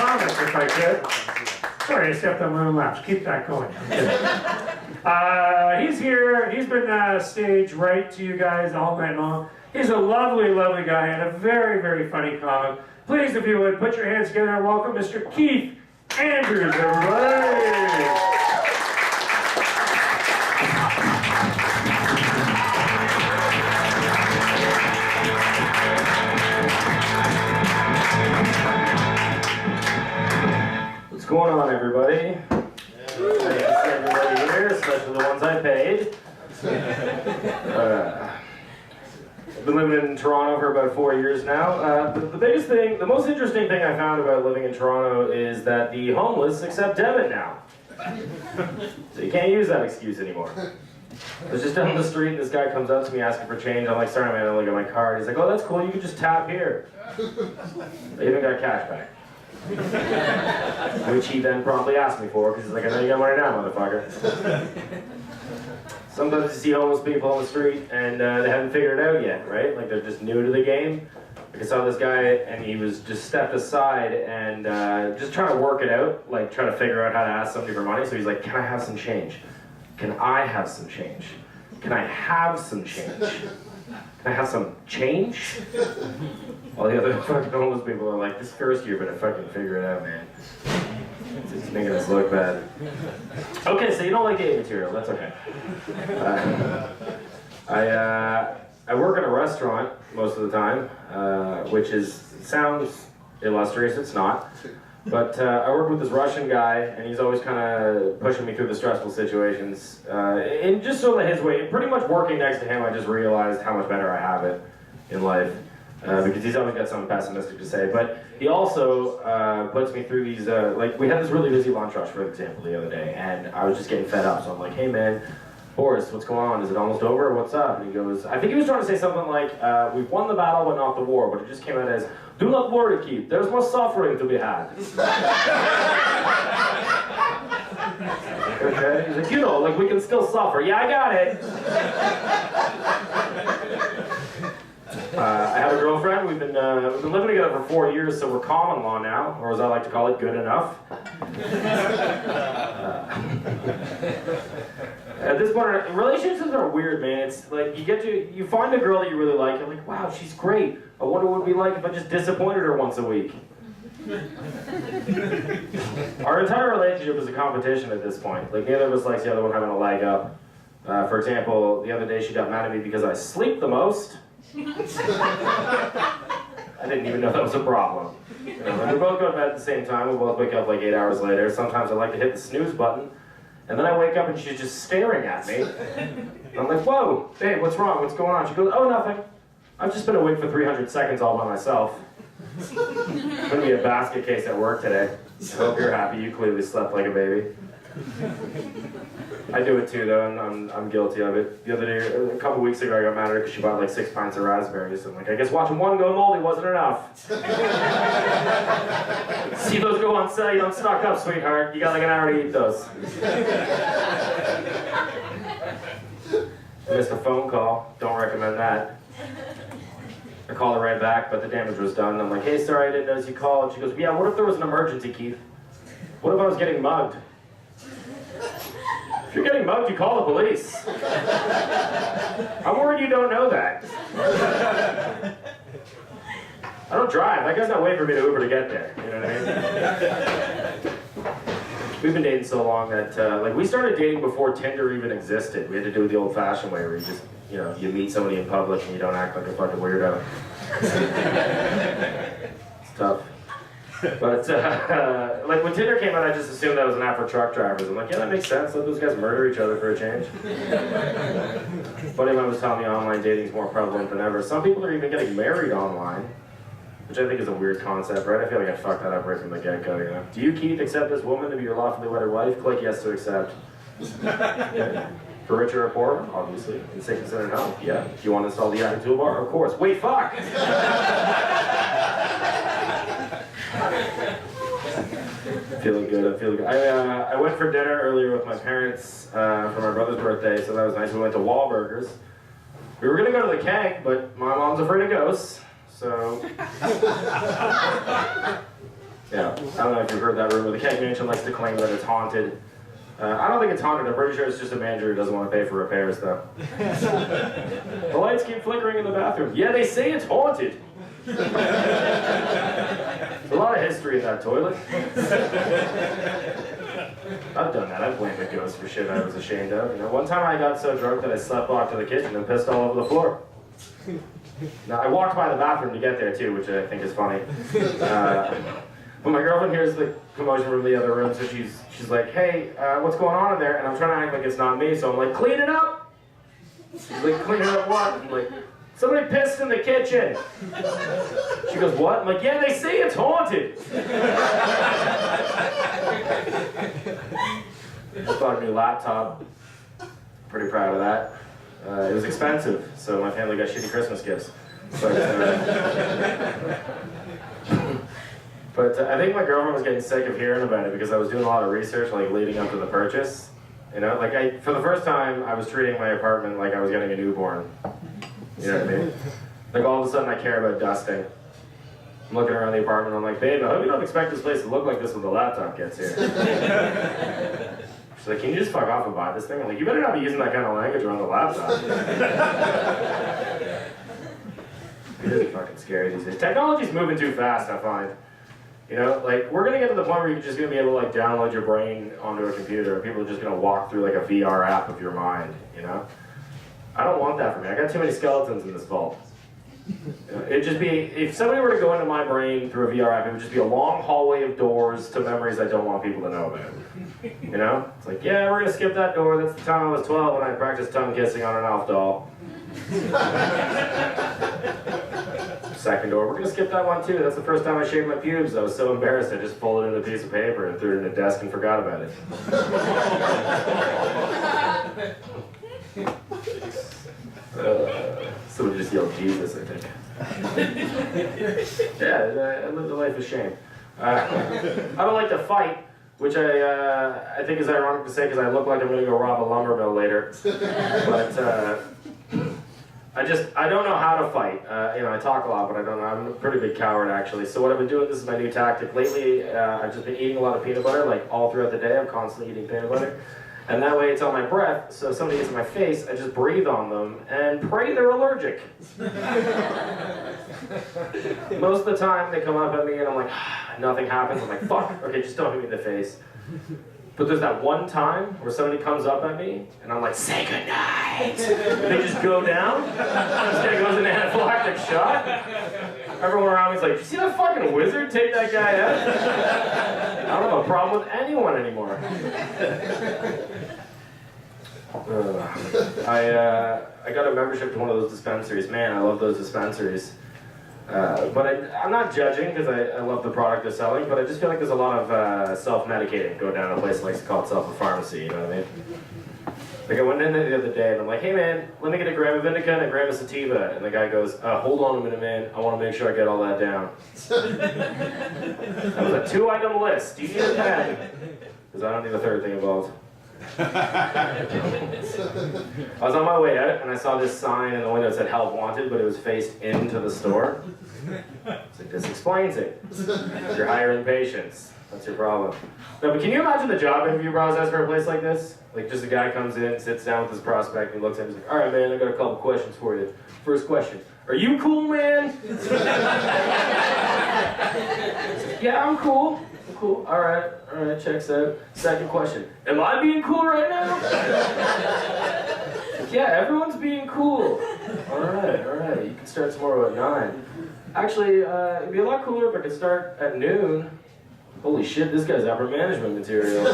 comments if I could. Sorry, I stepped on my own laps. Keep that going. He's here. He's been stage right to you guys all night long. He's a lovely, lovely guy and a very, very funny comic. Please, if you would, put your hands together and welcome Mr. Keith Andrews, everybody. What's going on, everybody? Nice to see everybody here, especially the ones I paid. I've been living in Toronto for about 4 years now. The biggest thing, the most interesting thing I found about living in Toronto is that the homeless accept debit now. So you can't use that excuse anymore. I was just down the street, this guy comes up to me asking for change. I'm like, sorry man, I look at my card. He's like, oh, that's cool, you can just tap here. I even got cash back. Which he then promptly asked me for, because he's like, I know you got money now, motherfucker. Sometimes you see homeless people on the street and they haven't figured it out yet, right? Like they're just new to the game. Like I saw this guy and he was just stepped aside and just trying to work it out, like trying to figure out how to ask somebody for money. So he's like, can I have some change? Can I have some change? Can I have some change? Can I have some change? All the other fucking homeless people are like, this first year better fucking figure it out, man. It's making us look bad. Okay, so you don't like gay material, that's okay. I work in a restaurant most of the time, which sounds illustrious, it's not. But I work with this Russian guy, and he's always kind of pushing me through the stressful situations. In just sort of his way, pretty much working next to him, I just realized how much better I have it in life. Because he's always got something pessimistic to say. But he also puts me through these, like, we had this really busy lunch rush, for example, the other day, and I was just getting fed up. So I'm like, hey man, Boris, what's going on? Is it almost over? What's up? And he goes, I think he was trying to say something like, we've won the battle but not the war, but it just came out as, do not worry, Keith, there's more suffering to be had. Okay, he's like, you know, like we can still suffer. Yeah, I got it. I have a girlfriend. We've been living together for 4 years, so we're common law now, or as I like to call it, good enough. At this point, relationships are weird, man. It's like you find a girl that you really like, you're like, wow, she's great. I wonder what it would be like if I just disappointed her once a week. Our entire relationship is a competition at this point. Like neither of us likes the other one having a leg up. For example, the other day she got mad at me because I sleep the most. I didn't even know that was a problem. You know, we both go to bed at the same time, we both wake up like 8 hours later. Sometimes I like to hit the snooze button, and then I wake up and she's just staring at me. And I'm like, whoa, babe, what's wrong? What's going on? She goes, oh, nothing. I've just been awake for 300 seconds all by myself. It's going to be a basket case at work today. I hope you're happy. You clearly slept like a baby. I do it too, though, and I'm guilty of it. The other day, a couple weeks ago, I got mad at her because she bought like 6 pints of raspberries. I'm like, I guess watching one go moldy wasn't enough. See those go on sale, you don't stock up, sweetheart. You got like an hour to eat those. I missed a phone call. Don't recommend that. I called her right back, but the damage was done. I'm like, hey, sorry, I didn't notice you called. She goes, yeah, what if there was an emergency, Keith? What if I was getting mugged? If you're getting mugged, you call the police. I'm worried you don't know that. I don't drive. That guy's not waiting for me to Uber to get there. You know what I mean? We've been dating so long that, like, we started dating before Tinder even existed. We had to do it the old-fashioned way, where you just, you know, you meet somebody in public and you don't act like a fucking weirdo. It's tough. But, like, when Tinder came out, I just assumed that was an app for truck drivers. I'm like, yeah, that makes sense. Let those guys murder each other for a change. Buddy of mine was telling me online dating is more prevalent than ever. Some people are even getting married online, which I think is a weird concept, right? I feel like I fucked that up right from the get-go, you know? Do you, Keith, accept this woman to be your lawfully wedded wife? Click yes to accept. Okay. For richer or poorer? Obviously. In sickness and in health? Yeah. Do you want to install the added toolbar? Of course. Wait, fuck! Feeling good, I'm feeling good. I went for dinner earlier with my parents for my brother's birthday, so that was nice. We went to Wahlburgers. We were gonna go to the Keg, but my mom's afraid of ghosts, so... Yeah, I don't know if you've heard that rumor. The Keg Mansion likes to claim that it's haunted. I don't think it's haunted. I'm pretty sure it's just a manager who doesn't want to pay for repairs, though. The lights keep flickering in the bathroom. Yeah, they say it's haunted. There's a lot of history in that toilet. I've done that. I've blamed a ghost for shit I was ashamed of. You know, one time I got so drunk that I slept off to the kitchen and pissed all over the floor. Now, I walked by the bathroom to get there, too, which I think is funny. But my girlfriend hears the commotion from the other room, so she's like, hey, what's going on in there? And I'm trying to act like it's not me, so I'm like, clean it up! She's like, clean it up what? I'm like, somebody pissed in the kitchen. She goes, what? I'm like, yeah, they say it's haunted. Just bought a new laptop. Pretty proud of that. It was expensive, so my family got shitty Christmas gifts. But I think my girlfriend was getting sick of hearing about it because I was doing a lot of research, like leading up to the purchase. You know, like for the first time, I was treating my apartment like I was getting a newborn. You know what I mean? Like all of a sudden, I care about dusting. I'm looking around the apartment. I'm like, babe, I hope you don't expect this place to look like this when the laptop gets here. She's like, can you just fuck off and buy this thing? I'm like, you better not be using that kind of language around the laptop. It is fucking scary these days. Technology's moving too fast, I find. You know, like, we're gonna get to the point where you're just gonna be able to, like, download your brain onto a computer, and people are just gonna walk through, like, a VR app of your mind, you know? I don't want that for me. I got too many skeletons in this vault. You know, it'd just be, if somebody were to go into my brain through a VR app, it would just be a long hallway of doors to memories I don't want people to know about. You know? It's like, yeah, we're gonna skip that door. That's the time I was 12 when I practiced tongue kissing on an elf doll. Second door, we're gonna skip that one too. That's the first time I shaved my pubes. I was so embarrassed I just folded it in a piece of paper and threw it in a desk and forgot about it. Someone just yelled Jesus, I think. Yeah, I lived a life of shame. I don't like to fight, which I think is ironic to say because I look like I'm gonna go rob a lumber mill later. But I don't know how to fight. You know, I talk a lot, but I don't know. I'm a pretty big coward, actually. So what I've been doing, this is my new tactic. Lately, I've just been eating a lot of peanut butter, like all throughout the day. I'm constantly eating peanut butter. And that way it's on my breath, so if somebody gets in my face, I just breathe on them and pray they're allergic. Most of the time, they come up at me and I'm like, nothing happens. I'm like, fuck, okay, just don't hit me in the face. But there's that one time where somebody comes up at me, and I'm like, say goodnight! And they just go down. This guy goes in anaphylactic shock. Everyone around me's like, you see that fucking wizard take that guy out? I don't have a problem with anyone anymore. I got a membership to one of those dispensaries. Man, I love those dispensaries. But I'm not judging because I love the product they're selling, but I just feel like there's a lot of self-medicating going down in a place like it's called Self-A-Pharmacy, you know what I mean? Like I went in there the other day and I'm like, hey man, let me get a gram of indica and a gram of sativa. And the guy goes, hold on a minute man, I want to make sure I get all that down. That was a 2-item list. Do you need a pen? Because I don't need a third thing involved. I was on my way out and I saw this sign in the window that said help wanted, but it was faced into the store. It's like, this explains it. You're hiring patients. That's your problem. No, but can you imagine the job interview process for a place like this? Like, just a guy comes in, sits down with his prospect, and looks at him and he's like, all right, man, I got a couple questions for you. First question, are you cool, man? Yeah, I'm cool. I'm cool. All right, checks out. Second question, am I being cool right now? Yeah, everyone's being cool. All right, you can start tomorrow at 9. Actually, it'd be a lot cooler if I could start at noon. Holy shit, this guy's upper management material.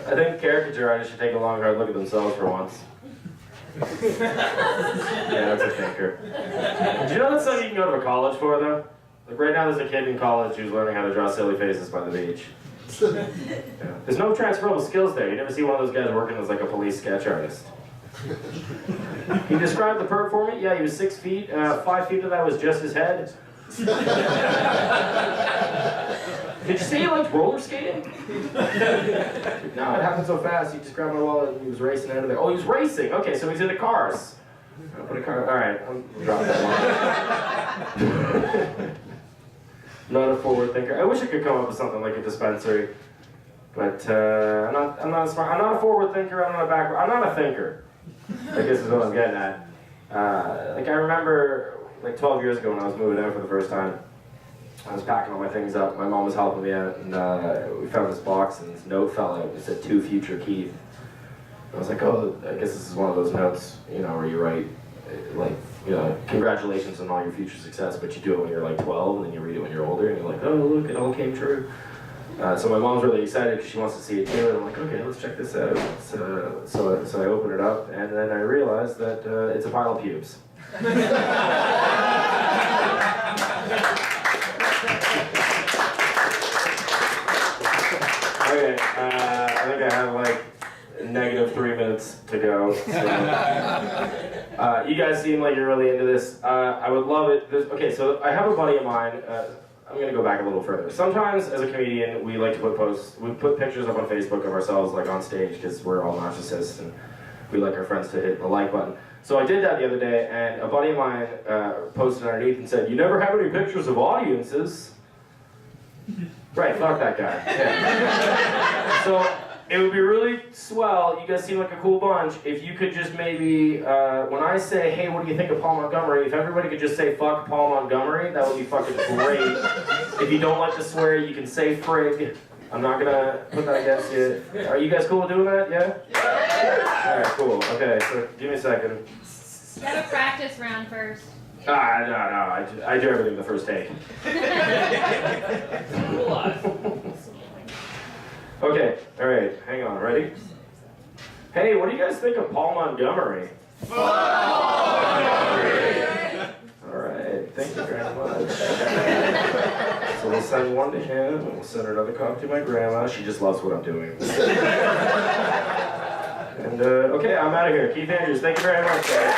I think caricature artists should take a long hard look at themselves for once. Yeah, that's a thinker. Do you know that's something you can go to college for, though? Like right now there's a kid in college who's learning how to draw silly faces by the beach. Yeah. There's no transferable skills there. You never see one of those guys working as like a police sketch artist. Can you describe the perp for me? Yeah, he was 6 feet. 5 feet of that was just his head. Did you say he liked roller skating? No, it happened so fast. He just grabbed my wallet and he was racing out of there. Oh, he was racing. Okay, so he's into cars. Put a car. All right, I'm dropping that one. Not a forward thinker. I wish I could come up with something like a dispensary, but I'm not smart. I'm not a forward thinker. I'm not a backward. I'm not a thinker. I guess is what I'm getting at. Like I remember, like 12 years ago when I was moving out for the first time, I was packing all my things up. My mom was helping me out, and we found this box, and this note fell out. It said, "To future Keith." I was like, oh, I guess this is one of those notes, you know, where you write, like, you know, congratulations on all your future success, but you do it when you're like 12, and then you read it when you're older, and you're like, oh, look, it all came true. So my mom's really excited because she wants to see it too, and I'm like, okay, let's check this out. So I open it up, and then I realize that it's a pile of pubes. Okay, I think I have like -3 minutes to go. So. You guys seem like you're really into this. I would love it. Okay, so I have a buddy of mine. I'm gonna go back a little further. Sometimes, as a comedian, we like to put pictures up on Facebook of ourselves, like on stage, because we're all narcissists and we like our friends to hit the like button. So I did that the other day, and a buddy of mine posted underneath and said, "You never have any pictures of audiences." Right, fuck that guy. Yeah. So it would be really swell. You guys seem like a cool bunch. If you could just maybe, when I say, "Hey, what do you think of Paul Montgomery?" If everybody could just say "fuck Paul Montgomery," that would be fucking great. If you don't like to swear, you can say "frig." I'm not gonna put that against you. Are you guys cool with doing that? Yeah. All right, cool. Okay, so give me a second. You gotta practice round first. No, I do everything the first take. Okay, all right, hang on, ready? Hey, what do you guys think of Paul Montgomery? All right, thank you very much. So we'll send one to him, and we'll send another copy to my grandma. She just loves what I'm doing. And okay, I'm out of here. Keith Andrews, thank you very much, guys.